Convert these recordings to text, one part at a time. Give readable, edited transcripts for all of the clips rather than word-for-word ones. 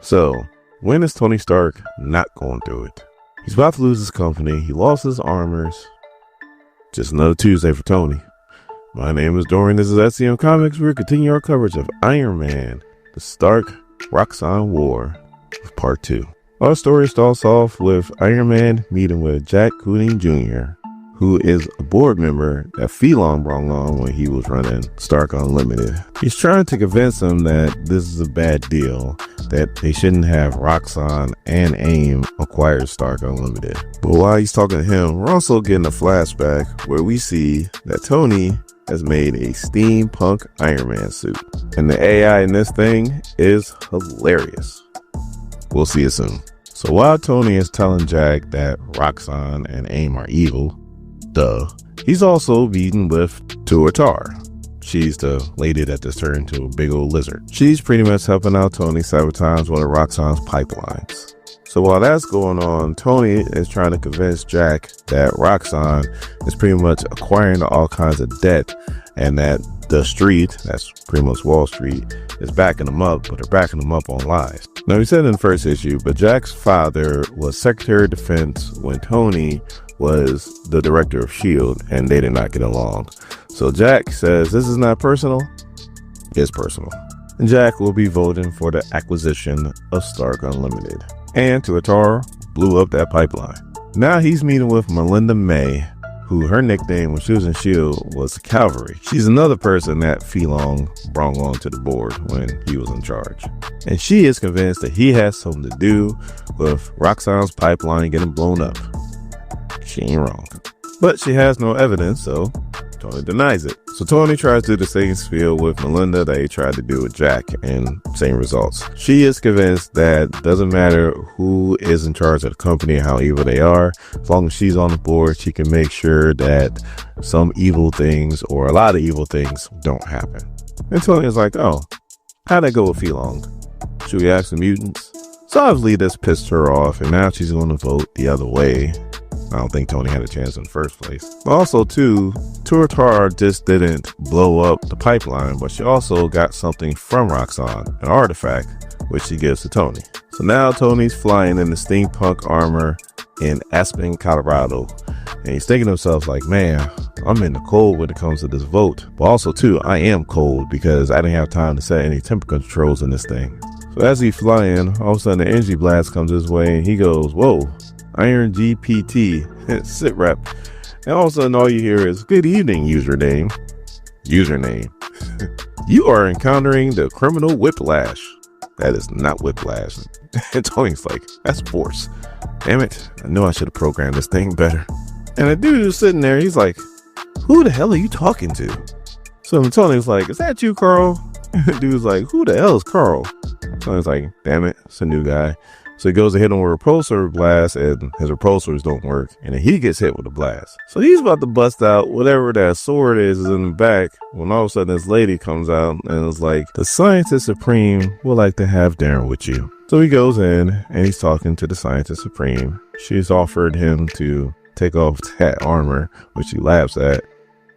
So, when is Tony Stark not going through it? He's about to lose his company. He lost his armors. Just another Tuesday for Tony. My name is Dorian. This is A.I.M Comics. We're continuing our coverage of Iron Man, the Stark-Roxxon War, with Part 2. Our story starts off with Iron Man meeting with Jack Gooding Jr., who is a board member that Phelan brought on when he was running Stark Unlimited. He's trying to convince him that this is a bad deal, that they shouldn't have Roxxon and A.I.M acquire Stark Unlimited. But while he's talking to him, we're also getting a flashback where we see that Tony has made a steampunk Iron Man suit. And the AI in this thing is hilarious. We'll see it soon. So while Tony is telling Jack that Roxxon and A.I.M are evil, he's also meeting with Tuatar. She's the lady that just turned into a big old lizard. She's pretty much helping out Tony sabotage one of Roxxon's pipelines. So while that's going on, Tony is trying to convince Jack that Roxxon is pretty much acquiring all kinds of debt and that the street, that's pretty much Wall Street, is backing them up, but they're backing them up on lies. Now, he said in the first issue, but Jack's father was Secretary of Defense when Tony was the director of S.H.I.E.L.D. and they did not get along. So Jack says this is not personal, it's personal. And Jack will be voting for the acquisition of Stark Unlimited. And Tuatar blew up that pipeline. Now he's meeting with Melinda May, who her nickname when she was in S.H.I.E.L.D. was Cavalry. She's another person that Phelan brought on to the board when he was in charge. And she is convinced that he has something to do with Roxxon's pipeline getting blown up. She ain't wrong. But she has no evidence, so Tony denies it. So Tony tries to do the same spiel with Melinda that he tried to do with Jack, and same results. She is convinced that doesn't matter who is in charge of the company, how evil they are, as long as she's on the board, she can make sure that some evil things or a lot of evil things don't happen. And Tony is like, oh, how'd that go with Phelan? Should we ask the mutants? So obviously this pissed her off, and now she's going to vote the other way. I don't think Tony had a chance in the first place. But also, too, Tuatar just didn't blow up the pipeline, but she also got something from Roxxon, an artifact, which she gives to Tony. So now Tony's flying in the steampunk armor in Aspen, Colorado, and he's thinking to himself like, man, I'm in the cold when it comes to this vote. But also, too, I am cold because I didn't have time to set any temperature controls in this thing. So as he's flying, all of a sudden the energy blast comes his way, and he goes, whoa. Iron GPT, sit rep. And all of a sudden all you hear is, good evening, username. You are encountering the criminal whiplash. That is not whiplash. And Tony's like, that's force. Damn it, I knew I should have programmed this thing better. And the dude is sitting there, he's like, who the hell are you talking to? So Tony's like, is that you, Carl? And the dude's like, who the hell is Carl? Tony's like, damn it, it's a new guy. So he goes to hit him with a repulsor blast, and his repulsors don't work, and then he gets hit with a blast. So he's about to bust out whatever that sword is in the back, when all of a sudden this lady comes out and is like, the Scientist Supreme would like to have dinner with you. So he goes in, and he's talking to the Scientist Supreme. She's offered him to take off that armor, which he laughs at.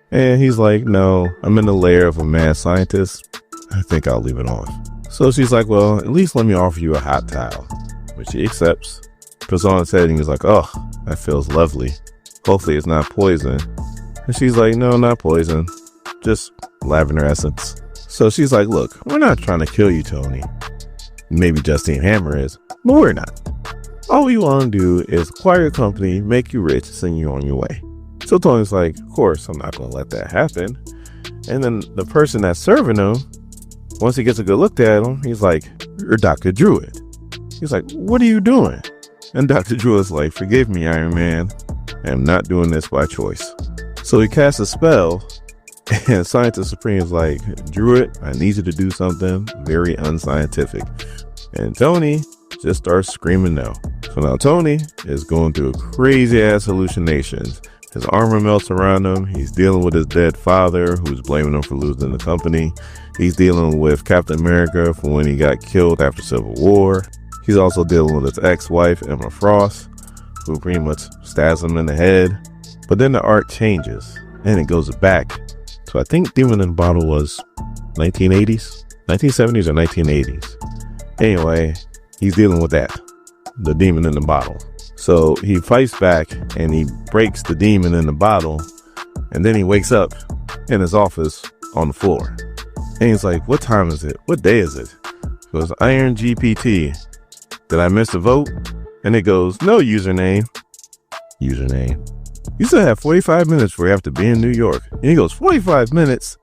And he's like, no, I'm in the lair of a mad scientist. I think I'll leave it off. So she's like, well, at least let me offer you a hot towel. Which he accepts, puts on his head, and he's like, oh, that feels lovely. Hopefully it's not poison. And she's like, no, not poison, just lavender essence. So she's like, look, we're not trying to kill you, Tony. Maybe Justine Hammer is, but we're not. All we want to do is acquire a company, make you rich, send you on your way. So Tony's like, of course, I'm not going to let that happen. And then the person that's serving him, once he gets a good look at him, he's like, you're Dr. Druid. He's like, what are you doing? And Dr. Drew is like, forgive me, Iron Man. I am not doing this by choice. So he casts a spell, and Scientist Supreme is like, Druid, I need you to do something very unscientific. And Tony just starts screaming no. So now Tony is going through crazy ass hallucinations. His armor melts around him. He's dealing with his dead father, who's blaming him for losing the company. He's dealing with Captain America for when he got killed after Civil War. He's also dealing with his ex-wife, Emma Frost, who pretty much stabs him in the head. But then the art changes, and it goes back to, I think Demon in the Bottle was 1980s, 1970s or 1980s. Anyway, he's dealing with that, the demon in the bottle. So he fights back and he breaks the demon in the bottle, and then he wakes up in his office on the floor. And he's like, what time is it? What day is it? He goes, Iron GPT. Did I miss a vote? And it goes, no username. You still have 45 minutes before you have to be in New York. And he goes, 45 minutes?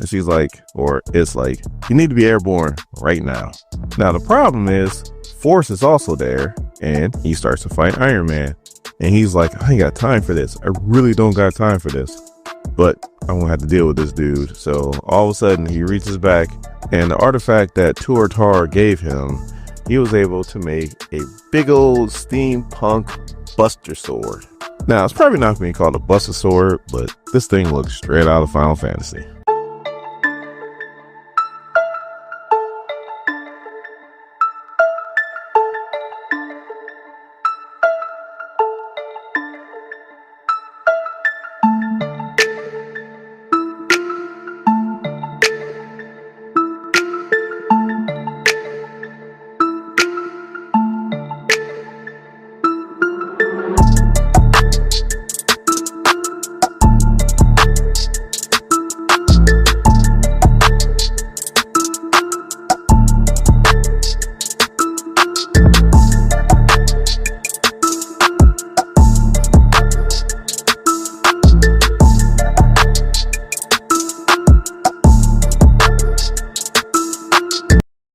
And she's like, or it's like, you need to be airborne right now. Now, the problem is, Force is also there, and he starts to fight Iron Man. And he's like, I ain't got time for this. I really don't got time for this. But I'm gonna have to deal with this dude. So all of a sudden, he reaches back, and the artifact that Tuatar gave him, he was able to make a big old steampunk buster sword. Now, it's probably not being called a buster sword, but this thing looks straight out of Final Fantasy.